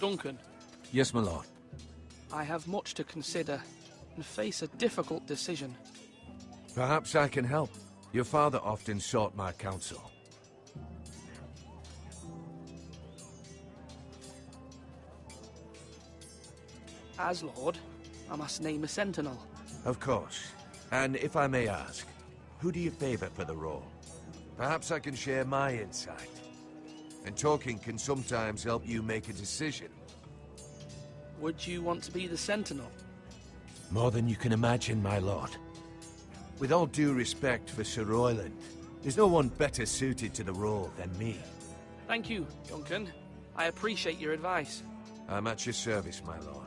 Duncan. Yes, my lord. I have much to consider and face a difficult decision. Perhaps I can help. Your father often sought my counsel. As Lord, I must name a sentinel. Of course. And if I may ask, who do you favor for the role? Perhaps I can share my insight. And talking can sometimes help you make a decision. Would you want to be the sentinel? More than you can imagine, my lord. With all due respect for Sir Royland, there's no one better suited to the role than me. Thank you, Duncan. I appreciate your advice. I'm at your service, my lord.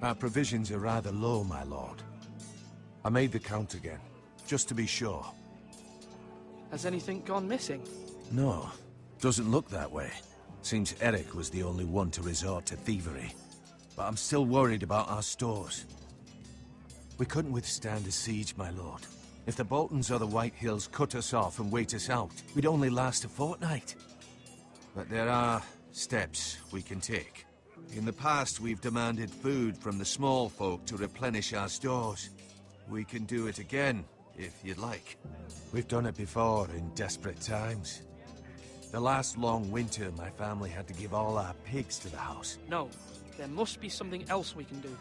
Our provisions are rather low, my lord. I made the count again, just to be sure. Has anything gone missing? No, doesn't look that way. Seems Eric was the only one to resort to thievery. But I'm still worried about our stores. We couldn't withstand a siege, my lord. If the Boltons or the White Hills cut us off and wait us out, we'd only last a fortnight. But there are steps we can take. In the past, we've demanded food from the small folk to replenish our stores. We can do it again, if you'd like. We've done it before in desperate times. The last long winter, my family had to give all our pigs to the house. No, there must be something else we can do.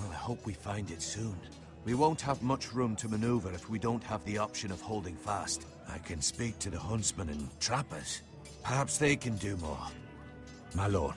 Well, I hope we find it soon. We won't have much room to maneuver if we don't have the option of holding fast. I can speak to the huntsmen and trappers. Perhaps they can do more. My lord.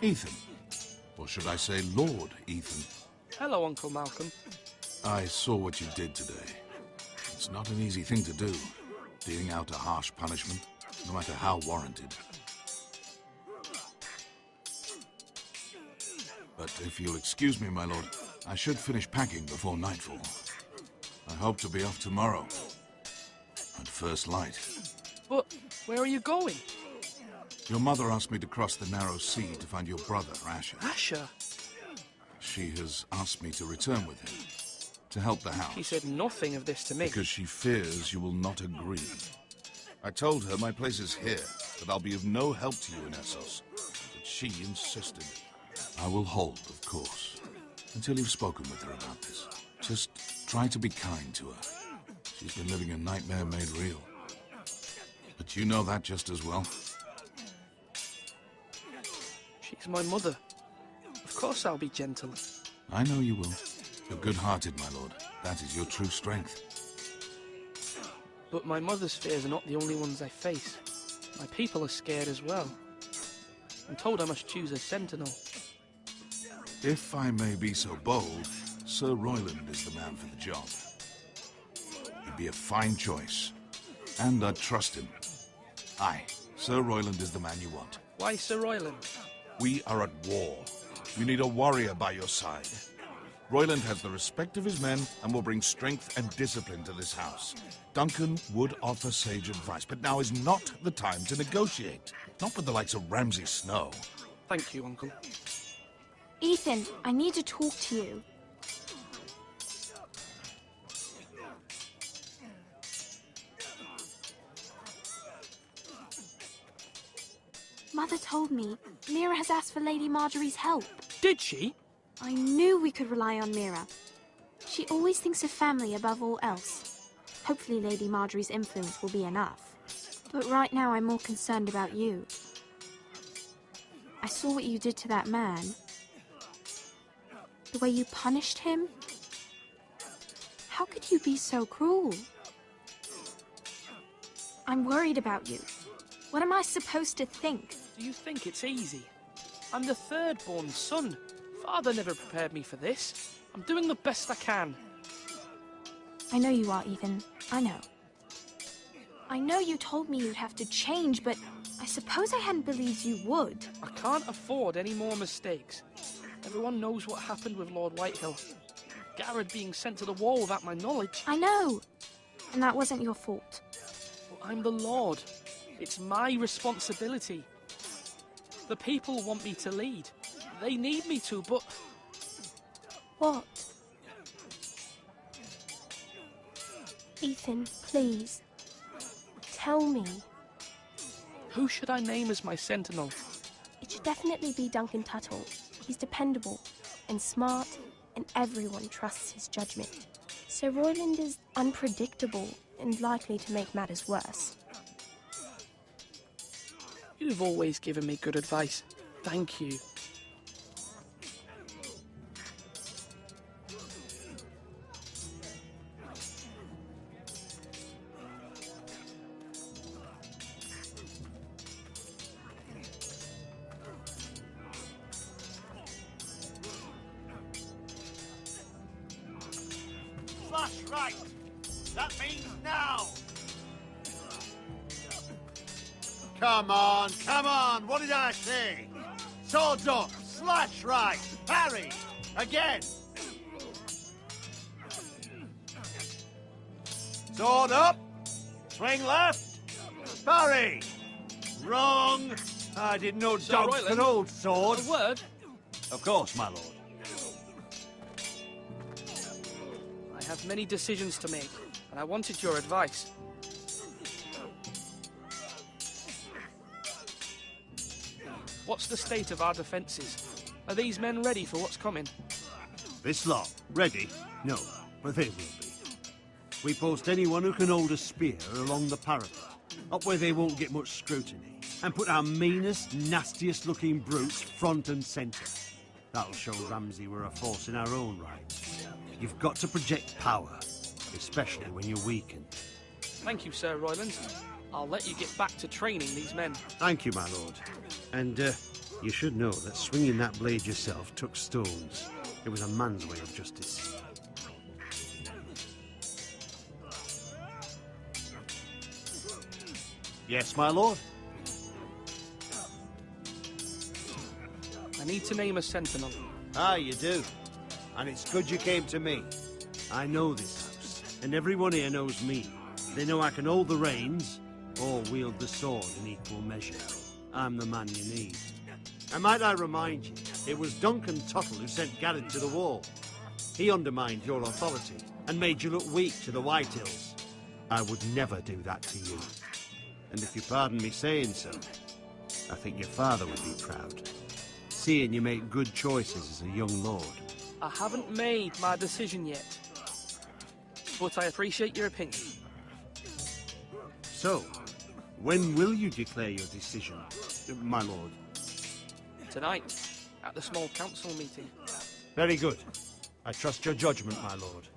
Ethan. Or should I say Lord Ethan? Hello, Uncle Malcolm. I saw what you did today. It's not an easy thing to do, dealing out a harsh punishment, no matter how warranted. But if you'll excuse me, my lord, I should finish packing before nightfall. I hope to be off tomorrow, at first light. But where are you going? Your mother asked me to cross the narrow sea to find your brother, Asher. Asher? She has asked me to return with him, to help the house. She said nothing of this to me. Because she fears you will not agree. I told her my place is here, that I'll be of no help to you in Essos. But she insisted. I will hold, of course, until you've spoken with her about this. Just try to be kind to her. She's been living a nightmare made real. But you know that just as well. She's my mother. Of course I'll be gentle. I know you will. You're good-hearted, my lord. That is your true strength. But my mother's fears are not the only ones I face. My people are scared as well. I'm told I must choose a sentinel. If I may be so bold, Sir Royland is the man for the job. He'd be a fine choice. And I'd trust him. Aye, Sir Royland is the man you want. Why Sir Royland? We are at war. You need a warrior by your side. Royland has the respect of his men and will bring strength and discipline to this house. Duncan would offer sage advice, but now is not the time to negotiate. Not with the likes of Ramsay Snow. Thank you, Uncle. Ethan, I need to talk to you. Mother told me Mira has asked for Lady Marjorie's help. Did she? I knew we could rely on Mira. She always thinks of family above all else. Hopefully Lady Marjorie's influence will be enough. But right now I'm more concerned about you. I saw what you did to that man. The way you punished him. How could you be so cruel? I'm worried about you. What am I supposed to think? Do you think it's easy? I'm the third-born son. Father never prepared me for this. I'm doing the best I can. I know you are, Ethan. I know. I know you told me you'd have to change, but I suppose I hadn't believed you would. I can't afford any more mistakes. Everyone knows what happened with Lord Whitehill. Garrett being sent to the wall without my knowledge. I know. And that wasn't your fault. Well, I'm the Lord. It's my responsibility. The people want me to lead. They need me to, but... What? Ethan, please. Tell me. Who should I name as my sentinel? It should definitely be Duncan Tuttle. He's dependable and smart, and everyone trusts his judgment. Sir Royland is unpredictable and likely to make matters worse. You've always given me good advice. Thank you. Flash right! That means now! Come on! What did I say? Swords up! Slash right! Parry! Again! Sword up! Swing left! Parry! Wrong! I didn't know Sir dogs Royland, could hold swords. A word? Of course, my lord. I have many decisions to make, and I wanted your advice. What's the state of our defences? Are these men ready for what's coming? This lot, ready? No, but they will be. We post anyone who can hold a spear along the parapet, up where they won't get much scrutiny, and put our meanest, nastiest looking brutes front and centre. That'll show Ramsay we're a force in our own right. You've got to project power, especially when you're weakened. Thank you, Sir Royland. I'll let you get back to training these men. Thank you, my lord. And, you should know that swinging that blade yourself took stones. It was a man's way of justice. Yes, my lord? I need to name a sentinel. Ah, you do. And it's good you came to me. I know this house, and everyone here knows me. They know I can hold the reins, or wield the sword in equal measure. I'm the man you need. And might I remind you, it was Duncan Tuttle who sent Garrett to the wall. He undermined your authority, and made you look weak to the Whitehills. I would never do that to you. And if you pardon me saying so, I think your father would be proud, seeing you make good choices as a young lord. I haven't made my decision yet, but I appreciate your opinion. So, when will you declare your decision, my lord? Tonight, at the small council meeting. Very good. I trust your judgment, my lord.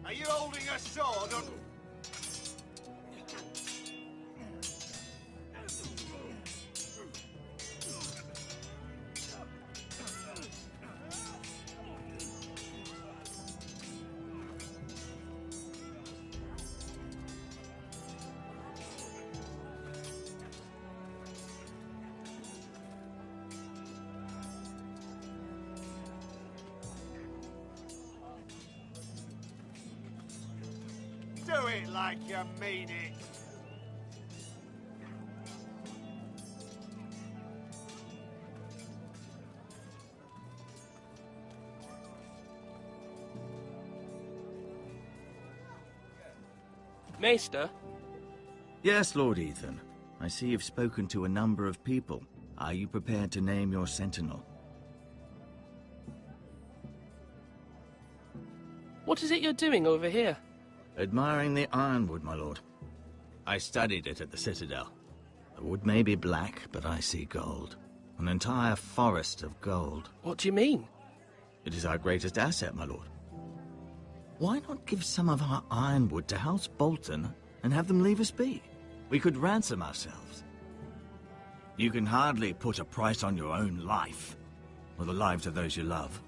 Are you holding a sword or... Do it like you mean it. Maester, Yes, Lord Ethan. I see you've spoken to a number of people. Are you prepared to name your sentinel? what is it you're doing over here? Admiring the ironwood, my lord. I studied it at the Citadel. The wood may be black, but I see gold. An entire forest of gold. What do you mean? It is our greatest asset, my lord. Why not give some of our ironwood to House Bolton and have them leave us be? We could ransom ourselves. You can hardly put a price on your own life, or the lives of those you love.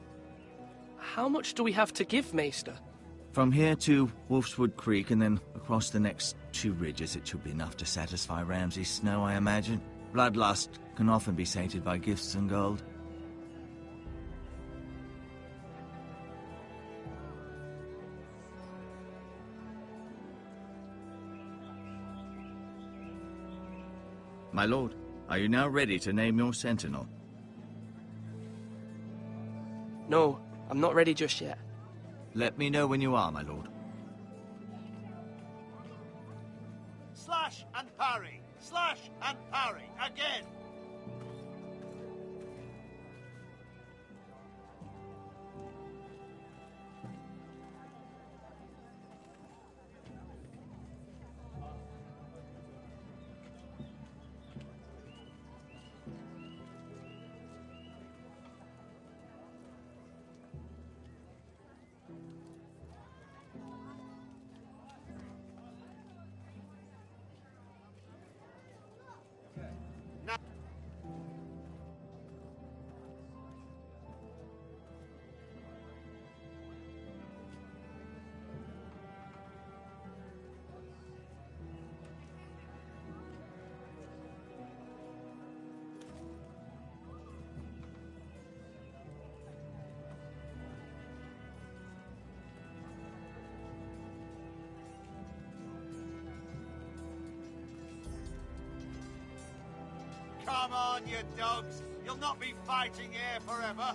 How much do we have to give, Maester? From here to Wolfswood Creek and then across the next 2 ridges, it should be enough to satisfy Ramsay Snow, I imagine. Bloodlust can often be sated by gifts and gold. My lord, are you now ready to name your sentinel? No, I'm not ready just yet. Let me know when you are, my lord. Slash and parry! Slash and parry! Again! Come on, you dogs! You'll not be fighting here forever!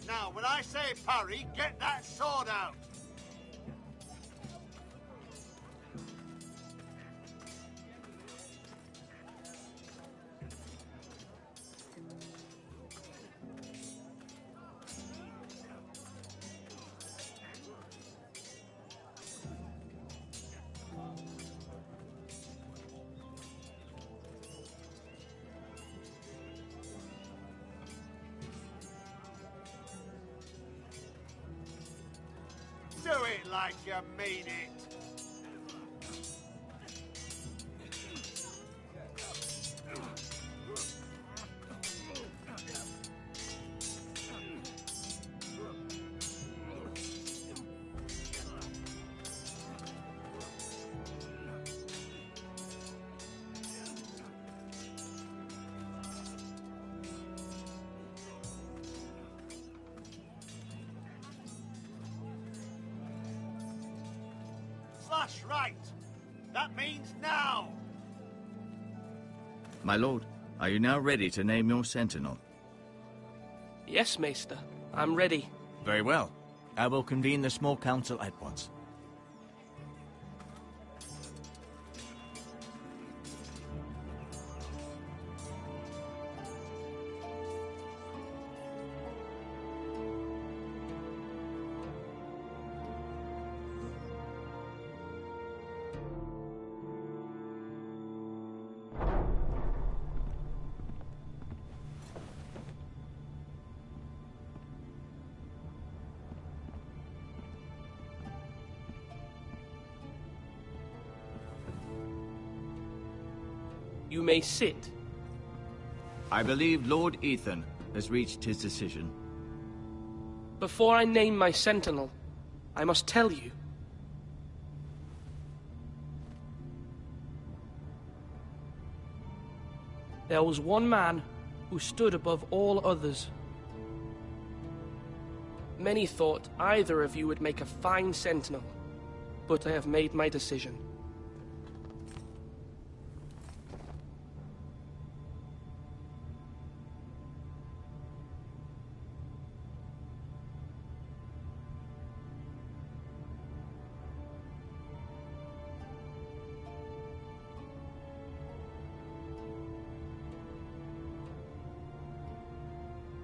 Now, when I say parry, get that sword out! Do it like you mean it! Slash right! That means now! My lord, are you now ready to name your sentinel? Yes, Maester. I'm ready. Very well. I will convene the small council at once. You may sit. I believe Lord Ethan has reached his decision. Before I name my sentinel, I must tell you. There was one man who stood above all others. Many thought either of you would make a fine sentinel, but I have made my decision.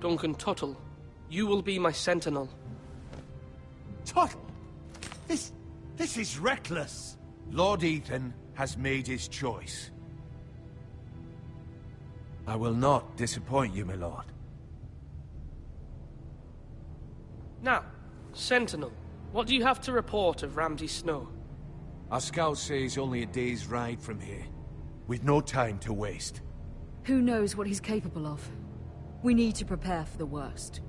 Duncan Tuttle, you will be my sentinel. Tuttle! This is reckless! Lord Ethan has made his choice. I will not disappoint you, my lord. Now, Sentinel, what do you have to report of Ramsay Snow? Our scouts say he's only a day's ride from here, with no time to waste. Who knows what he's capable of? We need to prepare for the worst.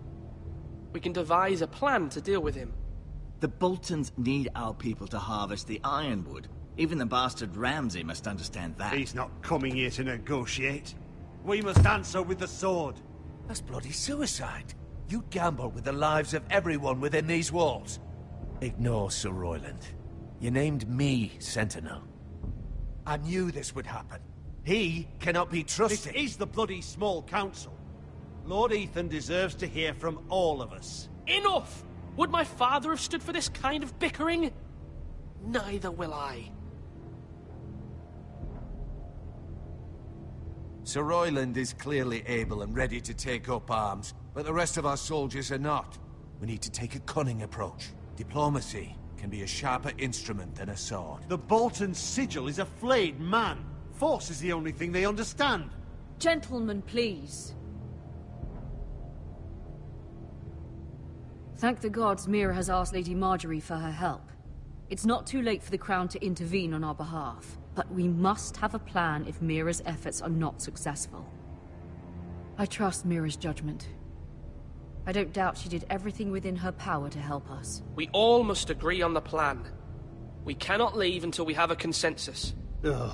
We can devise a plan to deal with him. The Boltons need our people to harvest the ironwood. Even the bastard Ramsay must understand that. He's not coming here to negotiate. We must answer with the sword. That's bloody suicide. You gamble with the lives of everyone within these walls. Ignore Sir Royland. You named me Sentinel. I knew this would happen. He cannot be trusted. This is the bloody small council. Lord Ethan deserves to hear from all of us. Enough! Would my father have stood for this kind of bickering? Neither will I. Sir Royland is clearly able and ready to take up arms, but the rest of our soldiers are not. We need to take a cunning approach. Diplomacy can be a sharper instrument than a sword. The Bolton sigil is a flayed man. Force is the only thing they understand. Gentlemen, please. Thank the gods Mira has asked Lady Marjorie for her help. It's not too late for the Crown to intervene on our behalf, but we must have a plan if Mira's efforts are not successful. I trust Mira's judgment. I don't doubt she did everything within her power to help us. We all must agree on the plan. We cannot leave until we have a consensus. Ugh.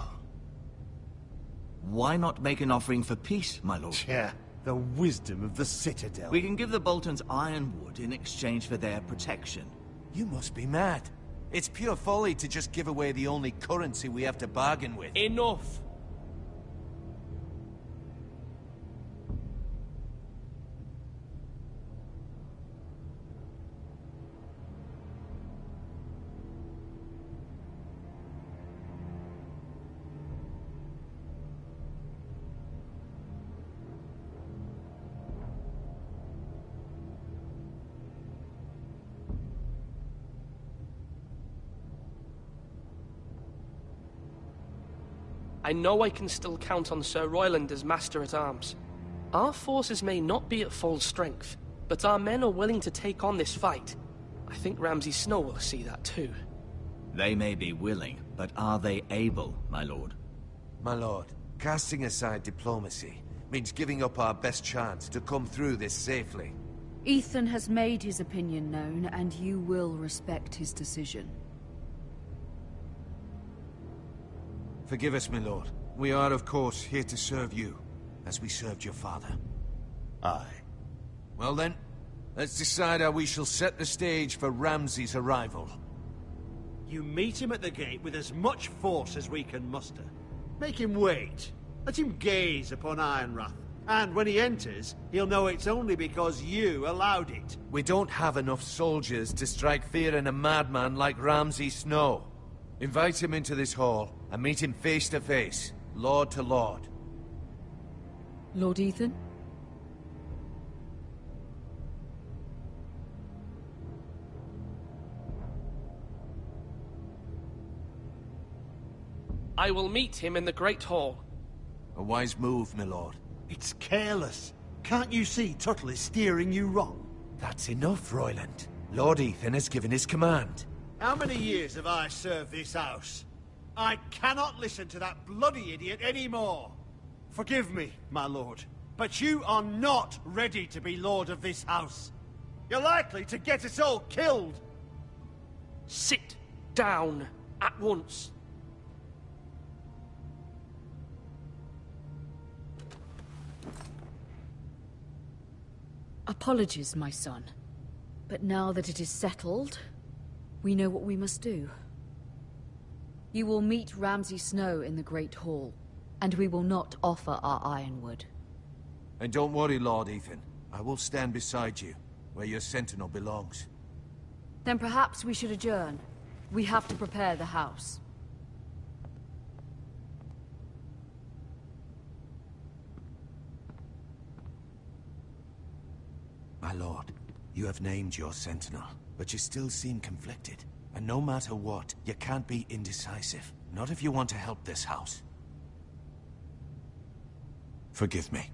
Why not make an offering for peace, my lord? Yeah, the wisdom of the Citadel. We can give the Boltons ironwood in exchange for their protection. You must be mad. It's pure folly to just give away the only currency we have to bargain with. Enough! I know I can still count on Sir Royland as Master-at-Arms. Our forces may not be at full strength, but our men are willing to take on this fight. I think Ramsay Snow will see that too. They may be willing, but are they able, my lord? My lord, casting aside diplomacy means giving up our best chance to come through this safely. Ethan has made his opinion known, and you will respect his decision. Forgive us, my lord. We are, of course, here to serve you, as we served your father. Aye. Well then, let's decide how we shall set the stage for Ramsay's arrival. You meet him at the gate with as much force as we can muster. Make him wait. Let him gaze upon Ironrath. And when he enters, he'll know it's only because you allowed it. We don't have enough soldiers to strike fear in a madman like Ramsay Snow. Invite him into this hall, and meet him face to face, lord to lord. Lord Ethan? I will meet him in the Great Hall. A wise move, my lord. It's careless. Can't you see Tuttle is steering you wrong? That's enough, Royland. Lord Ethan has given his command. How many years have I served this house? I cannot listen to that bloody idiot anymore. Forgive me, my lord, but you are not ready to be lord of this house. You're likely to get us all killed. Sit down at once. Apologies, my son. But now that it is settled, we know what we must do. You will meet Ramsay Snow in the Great Hall, and we will not offer our ironwood. And don't worry, Lord Ethan. I will stand beside you, where your sentinel belongs. Then perhaps we should adjourn. We have to prepare the house. My lord, you have named your sentinel, but you still seem conflicted. And no matter what, you can't be indecisive. Not if you want to help this house. Forgive me.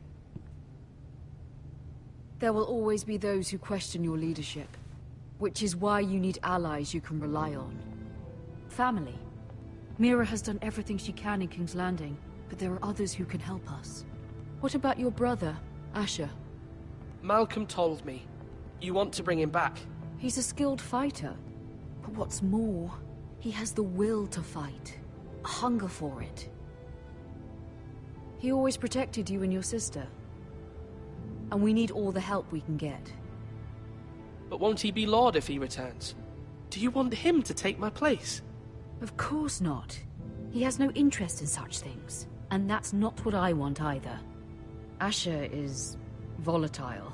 There will always be those who question your leadership, which is why you need allies you can rely on. Family. Mira has done everything she can in King's Landing, but there are others who can help us. What about your brother, Asher? Malcolm told me. You want to bring him back? He's a skilled fighter. But what's more, he has the will to fight. A hunger for it. He always protected you and your sister. And we need all the help we can get. But won't he be Lord if he returns? Do you want him to take my place? Of course not. He has no interest in such things. And that's not what I want either. Asher is volatile,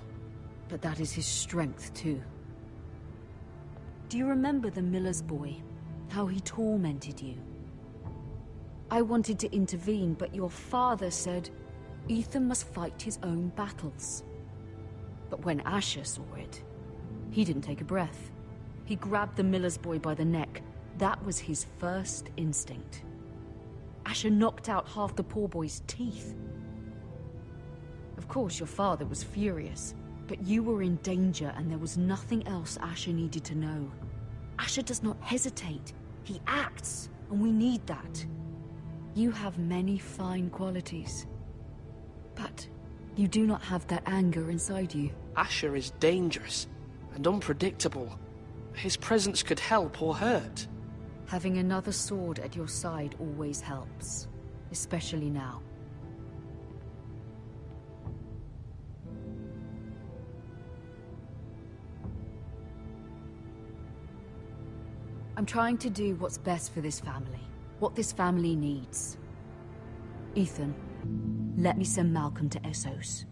but that is his strength too. Do you remember the miller's boy? How he tormented you? I wanted to intervene, but your father said Ethan must fight his own battles. But when Asher saw it, he didn't take a breath. He grabbed the miller's boy by the neck. That was his first instinct. Asher knocked out half the poor boy's teeth. Of course, your father was furious, but you were in danger and there was nothing else Asher needed to know. Asher does not hesitate. He acts, and we need that. You have many fine qualities, but you do not have that anger inside you. Asher is dangerous and unpredictable. His presence could help or hurt. Having another sword at your side always helps, especially now. I'm trying to do what's best for this family, what this family needs. Ethan, let me send Malcolm to Essos.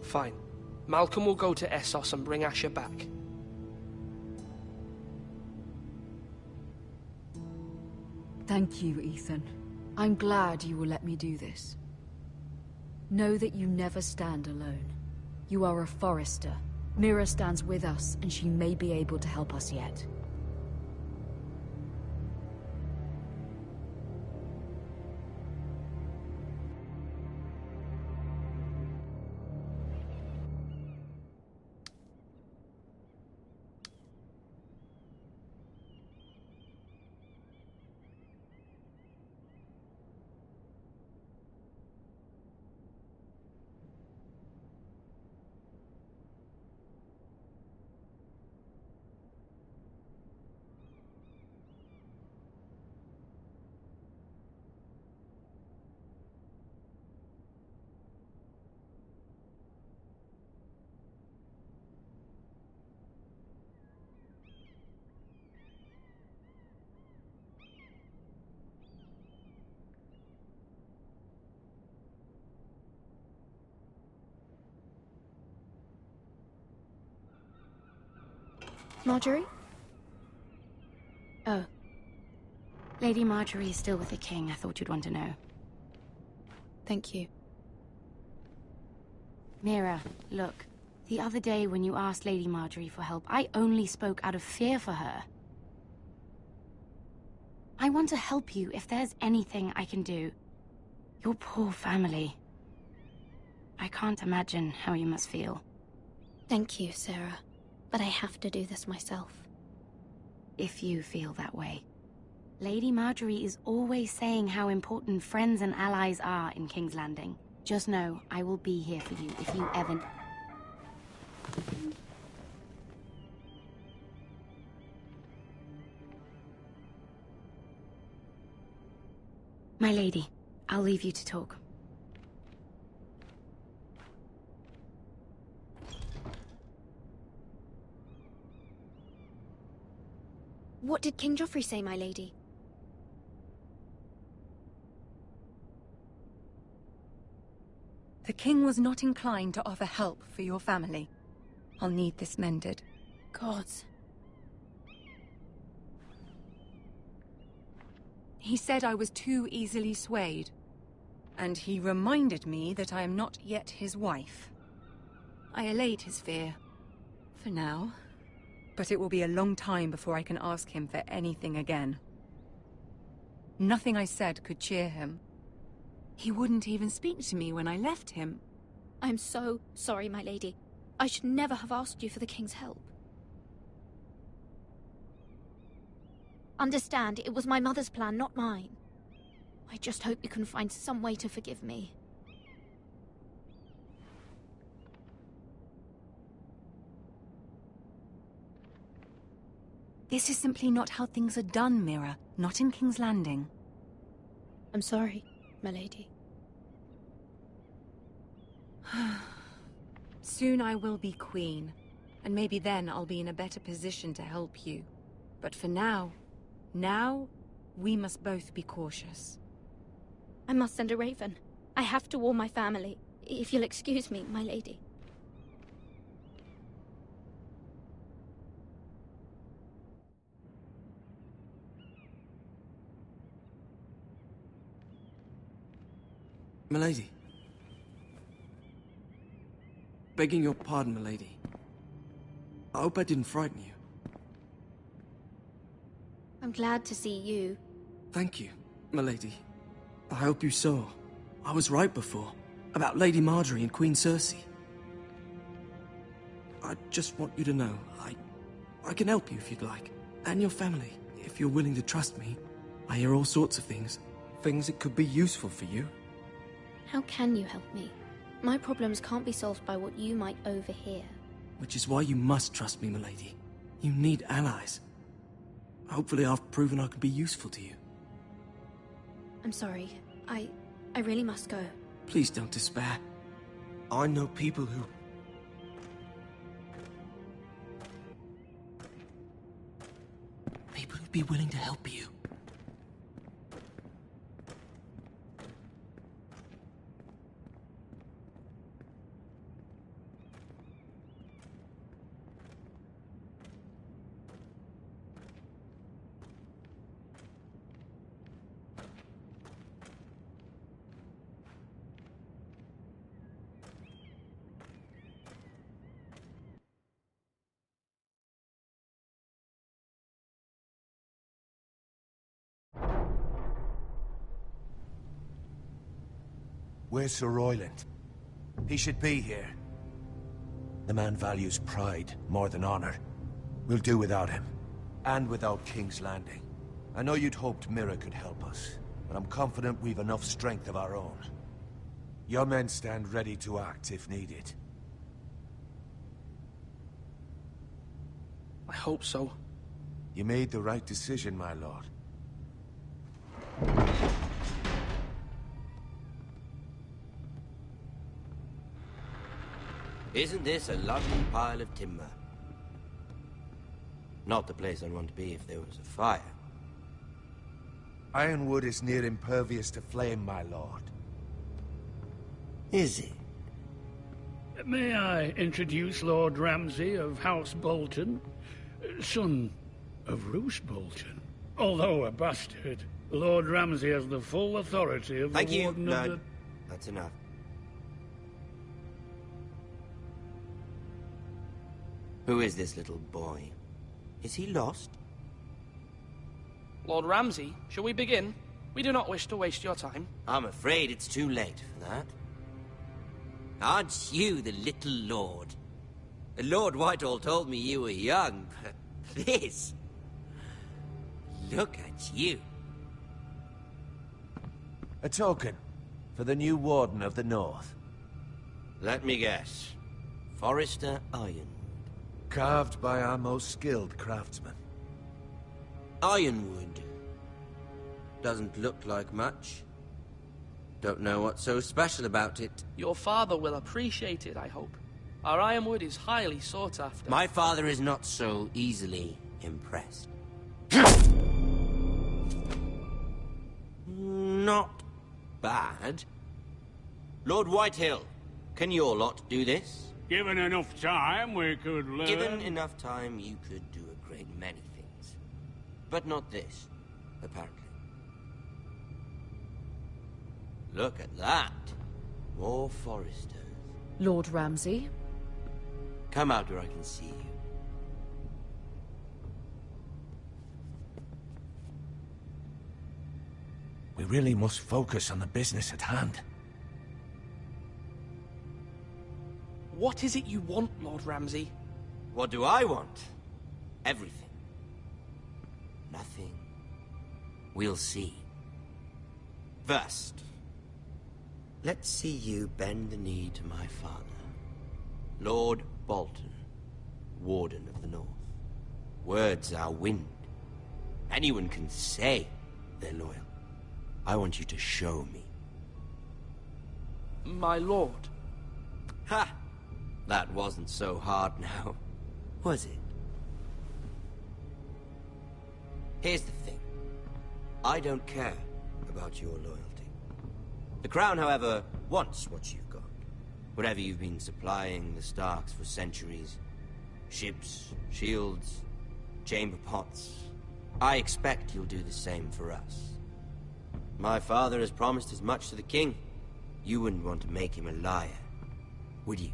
Fine. Malcolm will go to Essos and bring Asher back. Thank you, Ethan. I'm glad you will let me do this. Know that you never stand alone. You are a Forester. Mira stands with us, and she may be able to help us yet. Marjorie? Oh. Lady Marjorie is still with the king. I thought you'd want to know. Thank you. Mira, look. The other day when you asked Lady Marjorie for help, I only spoke out of fear for her. I want to help you if there's anything I can do. Your poor family. I can't imagine how you must feel. Thank you, Sarah. But I have to do this myself. If you feel that way. Lady Marjorie is always saying how important friends and allies are in King's Landing. Just know, I will be here for you if you ever... My lady, I'll leave you to talk. What did King Joffrey say, my lady? The king was not inclined to offer help for your family. I'll need this mended. Gods. He said I was too easily swayed. And he reminded me that I am not yet his wife. I allayed his fear. For now. But it will be a long time before I can ask him for anything again. Nothing I said could cheer him. He wouldn't even speak to me when I left him. I'm so sorry, my lady. I should never have asked you for the king's help. Understand, it was my mother's plan, not mine. I just hope you can find some way to forgive me. This is simply not how things are done, Mira. Not in King's Landing. I'm sorry, my lady. Soon I will be queen, and maybe then I'll be in a better position to help you. But for now, we must both be cautious. I must send a raven. I have to warn my family. If you'll excuse me, my lady. Milady. Begging your pardon, milady. I hope I didn't frighten you. I'm glad to see you. Thank you, milady. I hope you saw. I was right before. About Lady Marjorie and Queen Cersei. I just want you to know, I can help you if you'd like. And your family, if you're willing to trust me. I hear all sorts of things. Things that could be useful for you. How can you help me? My problems can't be solved by what you might overhear. Which is why you must trust me, milady. You need allies. Hopefully I've proven I can be useful to you. I'm sorry. I really must go. Please don't despair. I know people who... People who'd be willing to help you. Where's Sir Royland? He should be here. The man values pride more than honor. We'll do without him. And without King's Landing. I know you'd hoped Mira could help us, but I'm confident we've enough strength of our own. Your men stand ready to act if needed. I hope so. You made the right decision, my lord. Isn't this a lovely pile of timber? Not the place I'd want to be if there was a fire. Ironwood is near impervious to flame, my lord. Is it? May I introduce Lord Ramsay of House Bolton, son of Roose Bolton? Although a bastard, Lord Ramsay has the full authority of the Warden of the... That's enough. Who is this little boy? Is he lost? Lord Ramsay, shall we begin? We do not wish to waste your time. I'm afraid it's too late for that. Aren't you the little lord? Lord Whitehall told me you were young, but this... Look at you. A token for the new Warden of the North. Let me guess. Forrester Iron. Carved by our most skilled craftsmen. Ironwood. Doesn't look like much. Don't know what's so special about it. Your father will appreciate it, I hope. Our ironwood is highly sought after. My father is not so easily impressed. Not bad. Lord Whitehill, can your lot do this? Given enough time, we could learn... Given enough time, you could do a great many things. But not this, apparently. Look at that. More foresters. Lord Ramsay? Come out where I can see you. We really must focus on the business at hand. What is it you want, Lord Ramsay? What do I want? Everything. Nothing. We'll see. First, let's see you bend the knee to my father, Lord Bolton, Warden of the North. Words are wind. Anyone can say they're loyal. I want you to show me. My lord. Ha! That wasn't so hard now, was it? Here's the thing. I don't care about your loyalty. The Crown, however, wants what you've got. Whatever you've been supplying the Starks for centuries. Ships, shields, chamber pots. I expect you'll do the same for us. My father has promised as much to the king. You wouldn't want to make him a liar, would you?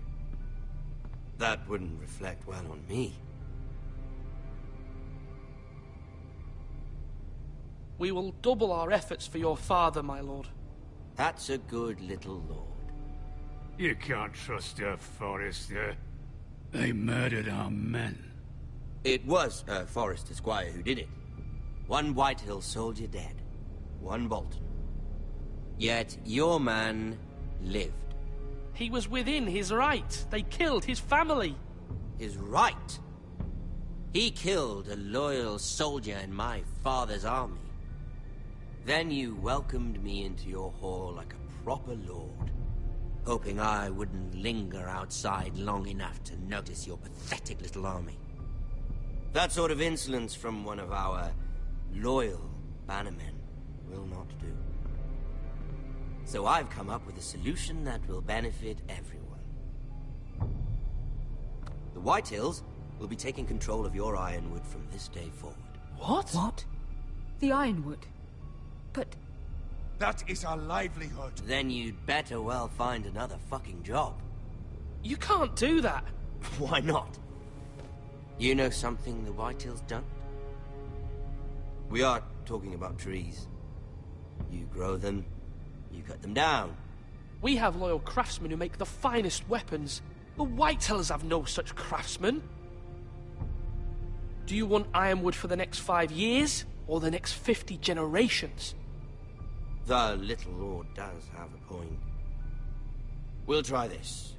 That wouldn't reflect well on me. We will double our efforts for your father, my lord. That's a good little lord. You can't trust a Forrester. They murdered our men. It was a Forrester squire who did it. One Whitehill soldier dead. One Bolton. Yet your man lived. He was within his right. They killed his family. His right? He killed a loyal soldier in my father's army. Then you welcomed me into your hall like a proper lord, hoping I wouldn't linger outside long enough to notice your pathetic little army. That sort of insolence from one of our loyal bannermen will not do. So I've come up with a solution that will benefit everyone. The Whitehills will be taking control of your Ironwood from this day forward. What? What? The Ironwood? But... That is our livelihood. Then you'd better well find another fucking job. You can't do that. Why not? You know something the Whitehills don't? We are talking about trees. You grow them, you cut them down. We have loyal craftsmen who make the finest weapons. The Whitehills have no such craftsmen. Do you want Ironwood for the next 5 years, or the next 50 generations? The little lord does have a point. We'll try this.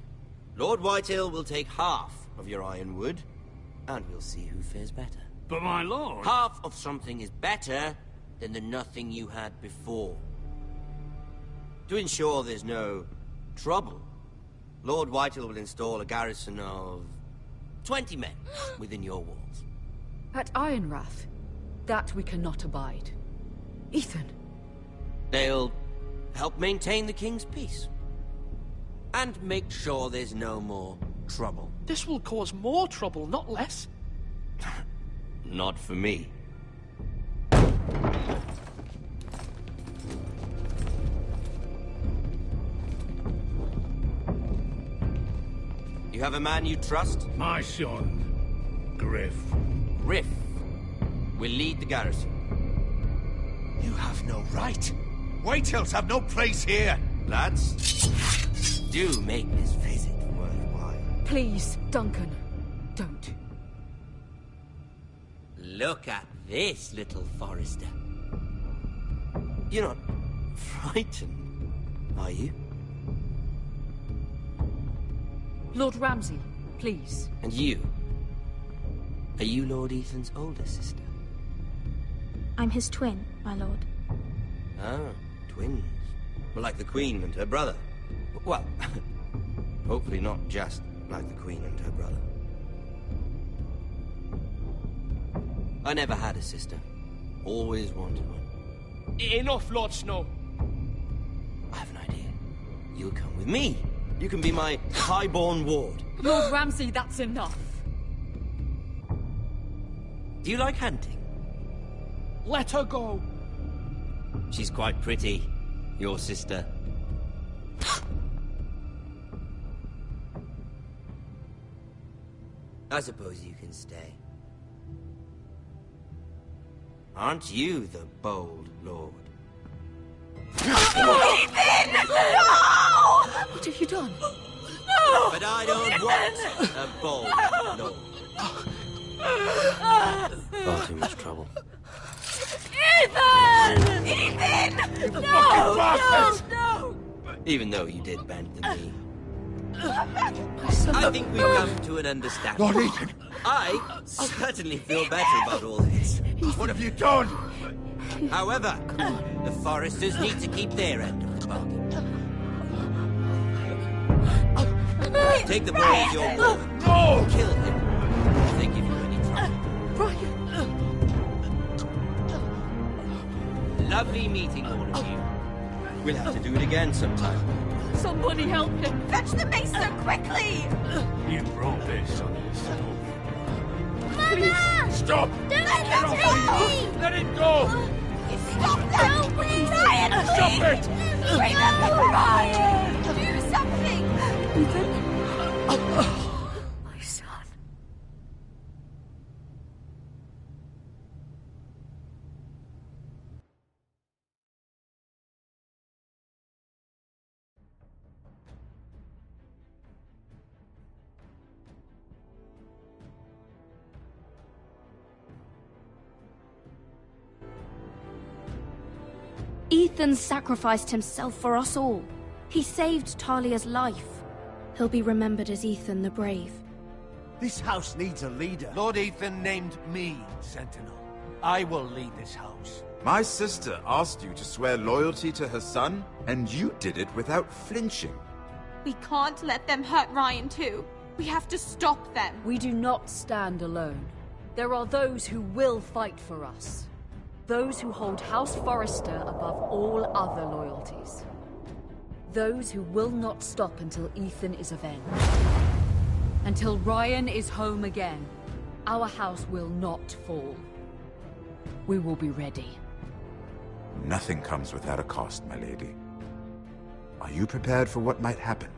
Lord Whitehill will take half of your Ironwood, and we'll see who fares better. But my lord... Half of something is better than the nothing you had before. To ensure there's no trouble, Lord Whitehill will install a garrison of 20 men within your walls. At Ironrath, that we cannot abide. Ethan. They'll help maintain the king's peace. And make sure there's no more trouble. This will cause more trouble, not less. Not for me. You have a man you trust? My son, Griff. Griff will lead the garrison. You have no right. Whitehills have no place here. Lads, do make this visit worthwhile. Please, Duncan, don't. Look at this, little Forrester. You're not frightened, are you? Lord Ramsay, please. And you? Are you Lord Ethan's older sister? I'm his twin, my lord. Ah, twins. Well, like the Queen and her brother. Well, hopefully not just like the Queen and her brother. I never had a sister. Always wanted one. Enough, Lord Snow. I have an idea. You'll come with me. You can be my highborn ward. Lord Ramsay, that's enough. Do you like hunting? Let her go. She's quite pretty, your sister. I suppose you can stay. Aren't you the bold lord? Ethan! No! What have you done? No! But I don't want a bold lord. Far too much trouble. Ethan! Ethan! You No! No! Even though you did bend the knee. I think we've come to an understanding. Lord Ethan! I certainly feel better about all this. What have you done? However, the Foresters need to keep their end of the bargain. Take the boy as your boy. No! Kill him. If they give you any trouble. Lovely meeting all of you. We'll have to do it again sometime. Somebody help him! Fetch the mace so quickly! You brought this on yourself. Mama! Stop! Don't let him take me! Let it go! Stop that! Please! Ryan, please! Stop it! Remember Ryan! Do something! My son. Ethan sacrificed himself for us all. He saved Talia's life. He'll be remembered as Ethan the Brave. This house needs a leader. Lord Ethan named me Sentinel. I will lead this house. My sister asked you to swear loyalty to her son, and you did it without flinching. We can't let them hurt Ryan too. We have to stop them. We do not stand alone. There are those who will fight for us. Those who hold House Forrester above all other loyalties. Those who will not stop until Ethan is avenged. Until Ryan is home again, our house will not fall. We will be ready. Nothing comes without a cost, my lady. Are you prepared for what might happen?